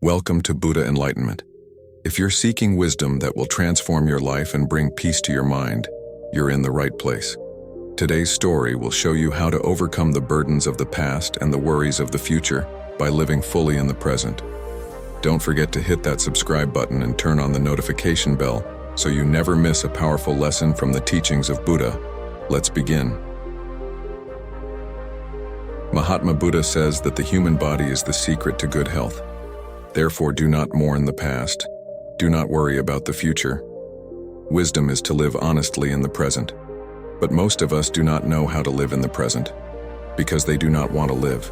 Welcome to Buddha Enlightenment. If you're seeking wisdom that will transform your life and bring peace to your mind, you're in the right place. Today's story will show you how to overcome the burdens of the past and the worries of the future by living fully in the present. Don't forget to hit that subscribe button and turn on the notification bell so you never miss a powerful lesson from the teachings of Buddha. Let's begin. Mahatma Buddha says that the human body is the secret to good health. Therefore, do not mourn the past. Do not worry about the future. Wisdom is to live honestly in the present. But most of us do not know how to live in the present because they do not want to live.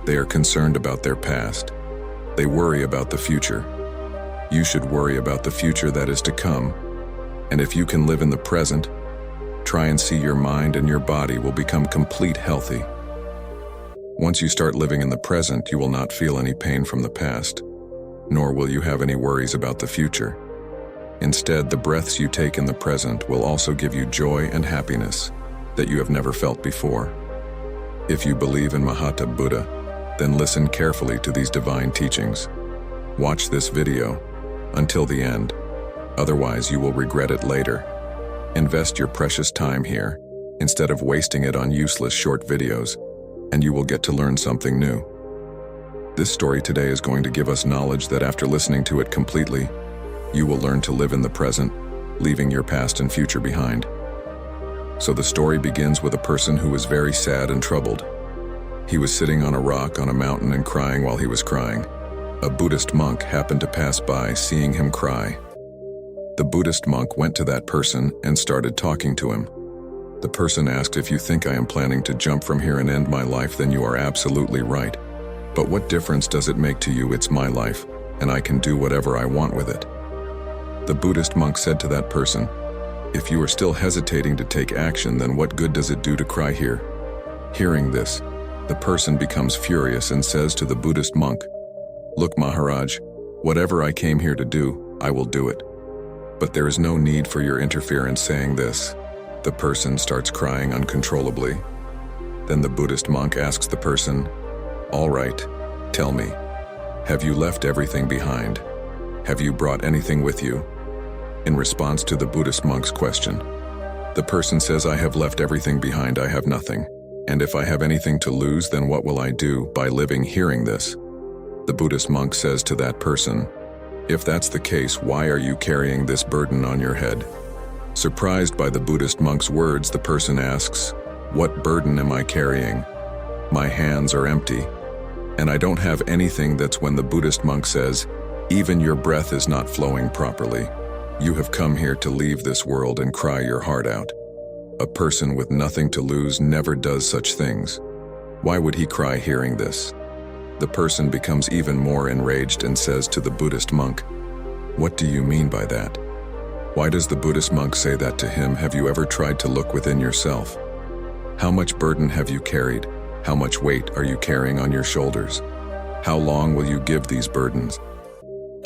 They are concerned about their past. They worry about the future. You should worry about the future that is to come. And if you can live in the present, try and see your mind and your body will become complete healthy. Once you start living in the present, you will not feel any pain from the past, nor will you have any worries about the future. Instead, the breaths you take in the present will also give you joy and happiness that you have never felt before. If you believe in Mahatma Buddha, then listen carefully to these divine teachings. Watch this video until the end, otherwise you will regret it later. Invest your precious time here instead of wasting it on useless short videos, and you will get to learn something new. This story today is going to give us knowledge that after listening to it completely, you will learn to live in the present, leaving your past and future behind. So the story begins with a person who was very sad and troubled. He was sitting on a rock on a mountain and crying while he was crying. A Buddhist monk happened to pass by, seeing him cry. The Buddhist monk went to that person and started talking to him. The person asked, "If you think I am planning to jump from here and end my life, then you are absolutely right. But what difference does it make to you? It's my life, and I can do whatever I want with it." The Buddhist monk said to that person, "If you are still hesitating to take action, then what good does it do to cry here?" Hearing this, the person becomes furious and says to the Buddhist monk, "Look, Maharaj, whatever I came here to do, I will do it. But there is no need for your interference." Saying this, the person starts crying uncontrollably. Then the Buddhist monk asks the person, "All right, tell me, have you left everything behind? Have you brought anything with you?" In response to the Buddhist monk's question, the person says, "I have left everything behind, I have nothing. And if I have anything to lose, then what will I do by living?" Hearing this, the Buddhist monk says to that person, "If that's the case, why are you carrying this burden on your head?" Surprised by the Buddhist monk's words, the person asks, "What burden am I carrying? My hands are empty, and I don't have anything." That's when the Buddhist monk says, "Even your breath is not flowing properly. You have come here to leave this world and cry your heart out. A person with nothing to lose never does such things. Why would he cry?" Hearing this, the person becomes even more enraged and says to the Buddhist monk, "What do you mean by that? Why does the Buddhist monk say that to him? Have you ever tried to look within yourself? How much burden have you carried? How much weight are you carrying on your shoulders? How long will you give these burdens?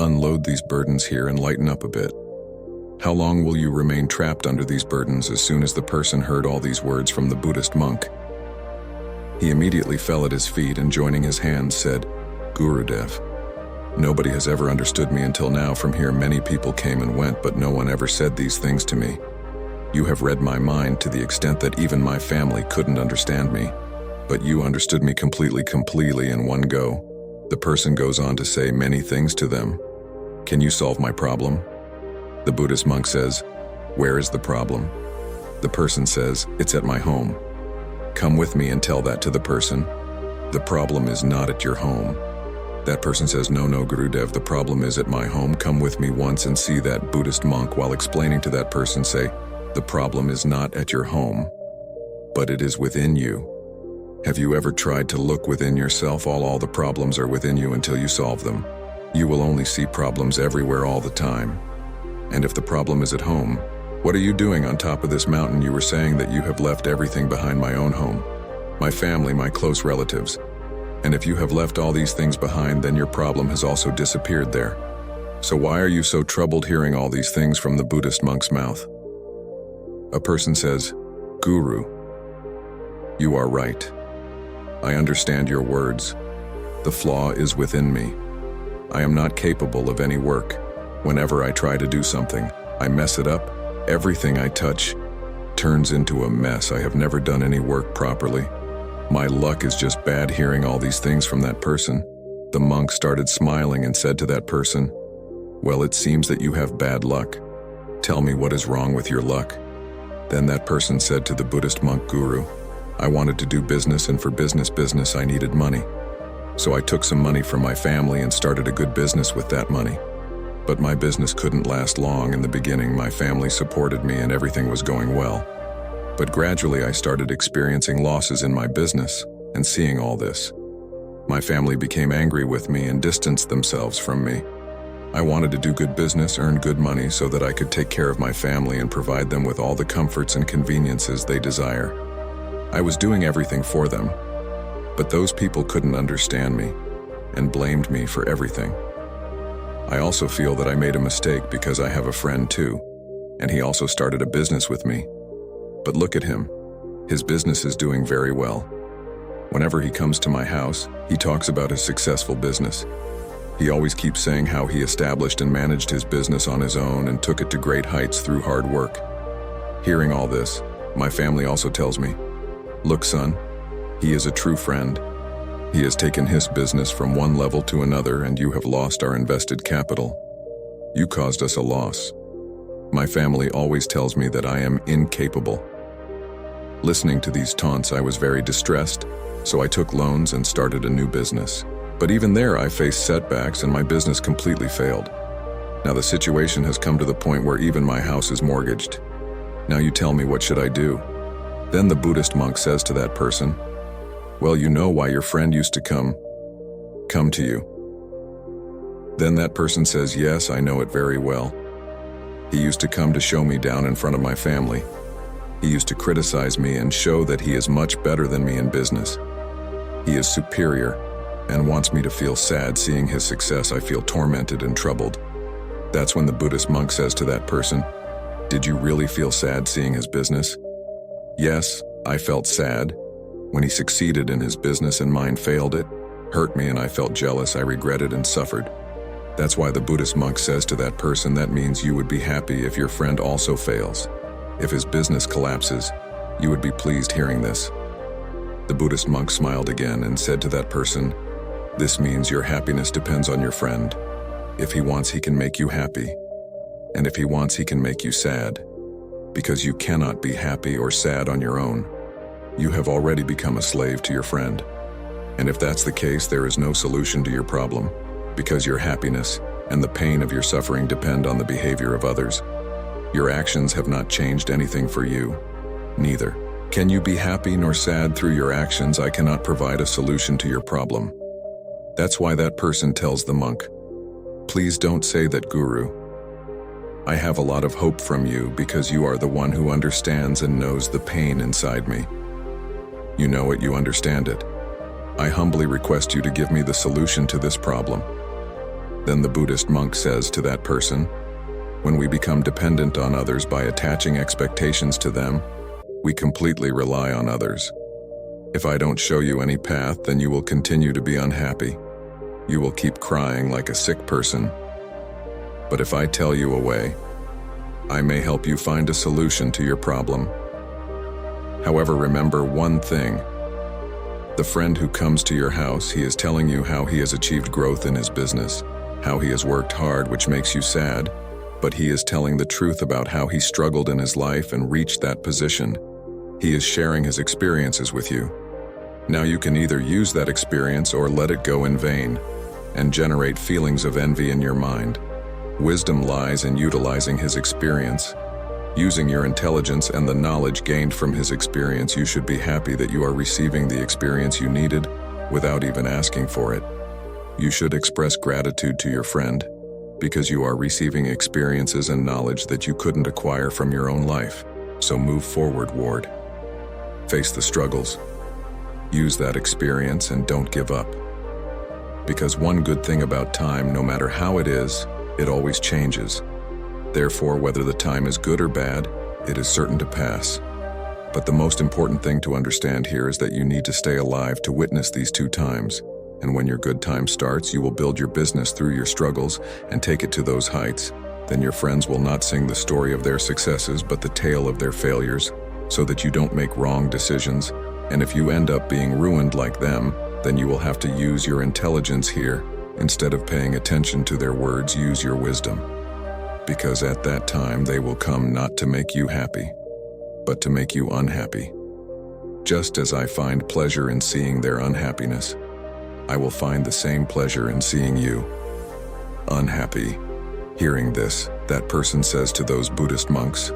Unload these burdens here and lighten up a bit. How long will you remain trapped under these burdens?" As soon as the person heard all these words from the Buddhist monk, he immediately fell at his feet and, joining his hands, said, "Gurudev, nobody has ever understood me until now. From here many people came and went, but no one ever said these things to me. You have read my mind to the extent that even my family couldn't understand me, but you understood me completely in one go." The person goes on to say many things to them. "Can you solve my problem?" The Buddhist monk says, "Where is the problem?" The person says, "It's at my home." "Come with me and tell that to the person. The problem is not at your home." That person says, No, Gurudev, the problem is at my home. Come with me once and see." That Buddhist monk, while explaining to that person, say, "The problem is not at your home, but it is within you. Have you ever tried to look within yourself? All the problems are within you until you solve them. You will only see problems everywhere all the time. And if the problem is at home, what are you doing on top of this mountain? You were saying that you have left everything behind. My own home, my family, my close relatives. And if you have left all these things behind, then your problem has also disappeared there. So why are you so troubled?" Hearing all these things from the Buddhist monk's mouth, a person says, "Guru, you are right. I understand your words. The flaw is within me. I am not capable of any work. Whenever I try to do something, I mess it up. Everything I touch turns into a mess. I have never done any work properly. My luck is just bad." Hearing all these things from that person, the monk started smiling and said to that person, "Well, it seems that you have bad luck. Tell me what is wrong with your luck." Then that person said to the Buddhist monk, "Guru, I wanted to do business, and for business I needed money. So I took some money from my family and started a good business with that money. But my business couldn't last long. In the beginning, my family supported me and everything was going well. But gradually I started experiencing losses in my business, and seeing all this, my family became angry with me and distanced themselves from me. I wanted to do good business, earn good money so that I could take care of my family and provide them with all the comforts and conveniences they desire. I was doing everything for them, but those people couldn't understand me and blamed me for everything. I also feel that I made a mistake because I have a friend too, and he also started a business with me. But look at him. His business is doing very well. Whenever he comes to my house, he talks about his successful business. He always keeps saying how he established and managed his business on his own and took it to great heights through hard work. Hearing all this, my family also tells me, "Look, son, he is a true friend. He has taken his business from one level to another, and you have lost our invested capital. You caused us a loss." My family always tells me that I am incapable. Listening to these taunts, I was very distressed, so I took loans and started a new business. But even there, I faced setbacks and my business completely failed. Now the situation has come to the point where even my house is mortgaged. Now you tell me, what should I do? Then the Buddhist monk says to that person, "Well, you know why your friend used to come to you." Then that person says, "Yes, I know it very well. He used to come to show me down in front of my family. He used to criticize me and show that he is much better than me in business. He is superior and wants me to feel sad. Seeing his success, I feel tormented and troubled." That's when the Buddhist monk says to that person, "Did you really feel sad seeing his business?" "Yes, I felt sad. When he succeeded in his business and mine failed, it hurt me and I felt jealous. I regretted and suffered." That's why the Buddhist monk says to that person, that means you would be happy if your friend also fails. If his business collapses, you would be pleased hearing this. The Buddhist monk smiled again and said to that person, "This means your happiness depends on your friend. If he wants, he can make you happy. And if he wants, he can make you sad. Because you cannot be happy or sad on your own. You have already become a slave to your friend. And if that's the case, there is no solution to your problem, because your happiness and the pain of your suffering depend on the behavior of others. Your actions have not changed anything for you. Neither can you be happy nor sad through your actions. I cannot provide a solution to your problem." That's why that person tells the monk, "Please don't say that, Guru. I have a lot of hope from you because you are the one who understands and knows the pain inside me. You know it, you understand it. I humbly request you to give me the solution to this problem." Then the Buddhist monk says to that person, "When we become dependent on others by attaching expectations to them, we completely rely on others. If I don't show you any path, then you will continue to be unhappy. You will keep crying like a sick person. But if I tell you a way, I may help you find a solution to your problem. However, remember one thing. The friend who comes to your house, he is telling you how he has achieved growth in his business, how he has worked hard, which makes you sad, but he is telling the truth about how he struggled in his life and reached that position. He is sharing his experiences with you. Now you can either use that experience or let it go in vain and generate feelings of envy in your mind. Wisdom lies in utilizing his experience. Using your intelligence and the knowledge gained from his experience, you should be happy that you are receiving the experience you needed without even asking for it. You should express gratitude to your friend because you are receiving experiences and knowledge that you couldn't acquire from your own life. So move forward, Ward. Face the struggles. Use that experience and don't give up. Because one good thing about time, no matter how it is, it always changes. Therefore, whether the time is good or bad, it is certain to pass. But the most important thing to understand here is that you need to stay alive to witness these two times. And when your good time starts, you will build your business through your struggles and take it to those heights. Then your friends will not sing the story of their successes, but the tale of their failures, so that you don't make wrong decisions. And if you end up being ruined like them, then you will have to use your intelligence here. Instead of paying attention to their words, use your wisdom. Because at that time they will come not to make you happy, but to make you unhappy. Just as I find pleasure in seeing their unhappiness, I will find the same pleasure in seeing you unhappy. Hearing this, that person says to those Buddhist monks,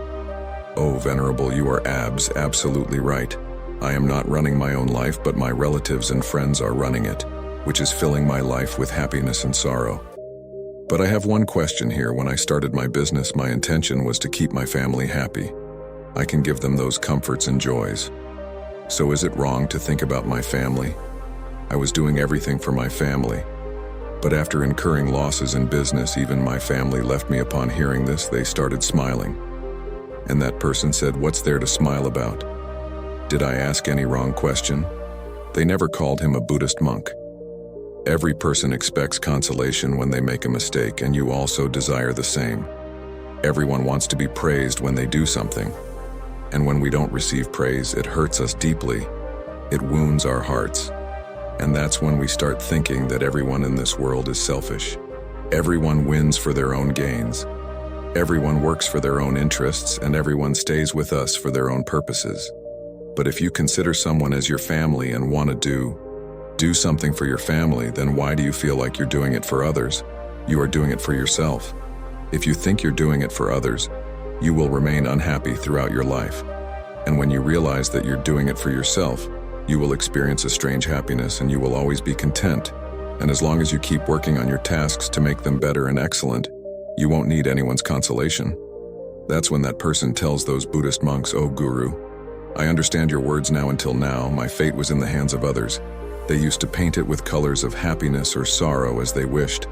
"Oh, Venerable, you are absolutely right. I am not running my own life, but my relatives and friends are running it, which is filling my life with happiness and sorrow. But I have one question here. When I started my business, my intention was to keep my family happy. I can give them those comforts and joys. So is it wrong to think about my family? I was doing everything for my family. But after incurring losses in business, even my family left me." Upon hearing this, they started smiling. And that person said, "What's there to smile about? Did I ask any wrong question?" They never called him a Buddhist monk. Every person expects consolation when they make a mistake, and you also desire the same. Everyone wants to be praised when they do something. And when we don't receive praise, it hurts us deeply. It wounds our hearts. And that's when we start thinking that everyone in this world is selfish. Everyone wins for their own gains. Everyone works for their own interests, and everyone stays with us for their own purposes. But if you consider someone as your family and want to do something for your family, then why do you feel like you're doing it for others? You are doing it for yourself. If you think you're doing it for others, you will remain unhappy throughout your life. And when you realize that you're doing it for yourself, you will experience a strange happiness, and you will always be content. And as long as you keep working on your tasks to make them better and excellent, you won't need anyone's consolation. That's when that person tells those Buddhist monks, "Oh, Guru, I understand your words now. Until now, my fate was in the hands of others. They used to paint it with colors of happiness or sorrow as they wished.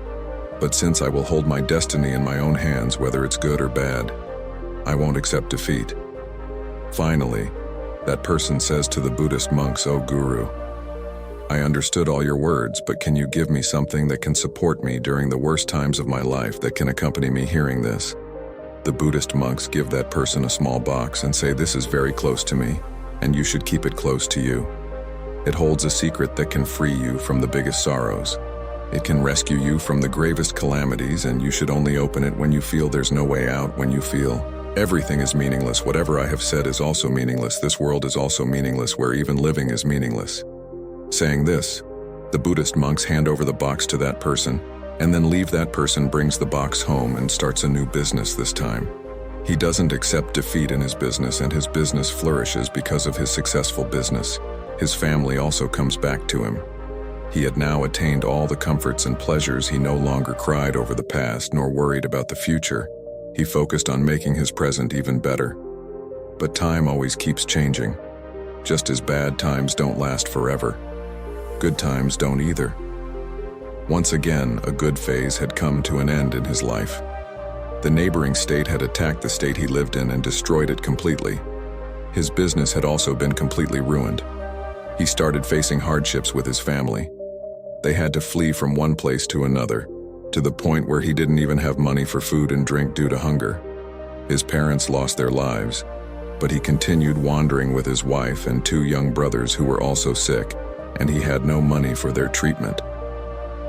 But since I will hold my destiny in my own hands, whether it's good or bad, I won't accept defeat." Finally, that person says to the Buddhist monks, "Oh, Guru, I understood all your words, but can you give me something that can support me during the worst times of my life, that can accompany me hearing this?" The Buddhist monks give that person a small box and say, "This is very close to me, and you should keep it close to you. It holds a secret that can free you from the biggest sorrows. It can rescue you from the gravest calamities, and you should only open it when you feel there's no way out, when you feel everything is meaningless. Whatever I have said is also meaningless. This world is also meaningless, where even living is meaningless." Saying this, the Buddhist monks hand over the box to that person, and then leave. That person brings the box home and starts a new business this time. He doesn't accept defeat in his business, and his business flourishes because of his successful business. His family also comes back to him. He had now attained all the comforts and pleasures. He no longer cried over the past nor worried about the future. He focused on making his present even better. But time always keeps changing. Just as bad times don't last forever, good times don't either. Once again, a good phase had come to an end in his life. The neighboring state had attacked the state he lived in and destroyed it completely. His business had also been completely ruined. He started facing hardships with his family. They had to flee from one place to another, to the point where he didn't even have money for food and drink due to hunger. His parents lost their lives, but he continued wandering with his wife and 2 young brothers who were also sick, and he had no money for their treatment.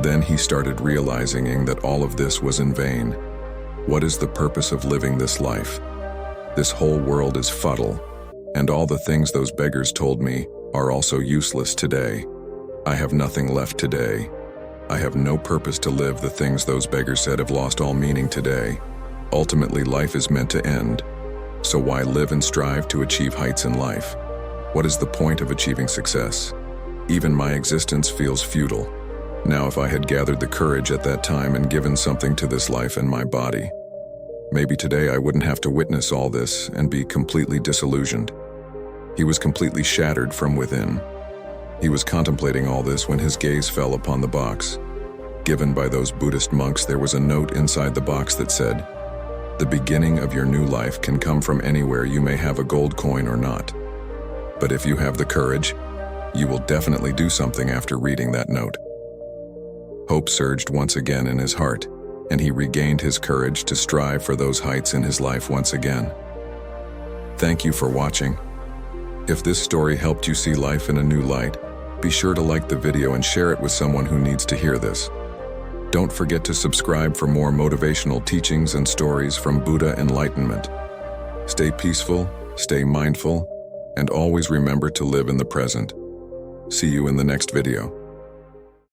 Then he started realizing that all of this was in vain. What is the purpose of living this life? This whole world is futile, and all the things those beggars told me are also useless today. I have nothing left today. I have no purpose to live. The things those beggars said have lost all meaning today. Ultimately, life is meant to end. So why live and strive to achieve heights in life? What is the point of achieving success? Even my existence feels futile. Now, if I had gathered the courage at that time and given something to this life and my body, maybe today I wouldn't have to witness all this and be completely disillusioned. He was completely shattered from within. He was contemplating all this when his gaze fell upon the box. Given by those Buddhist monks, there was a note inside the box that said, "The beginning of your new life can come from anywhere. You may have a gold coin or not. But if you have the courage, you will definitely do something." After reading that note, Hope surged once again in his heart, and he regained his courage to strive for those heights in his life once again. Thank you for watching. If this story helped you see life in a new light, be sure to like the video and share it with someone who needs to hear this. Don't forget to subscribe for more motivational teachings and stories from Buddha Enlightenment. Stay peaceful, stay mindful, and always remember to live in the present. See you in the next video.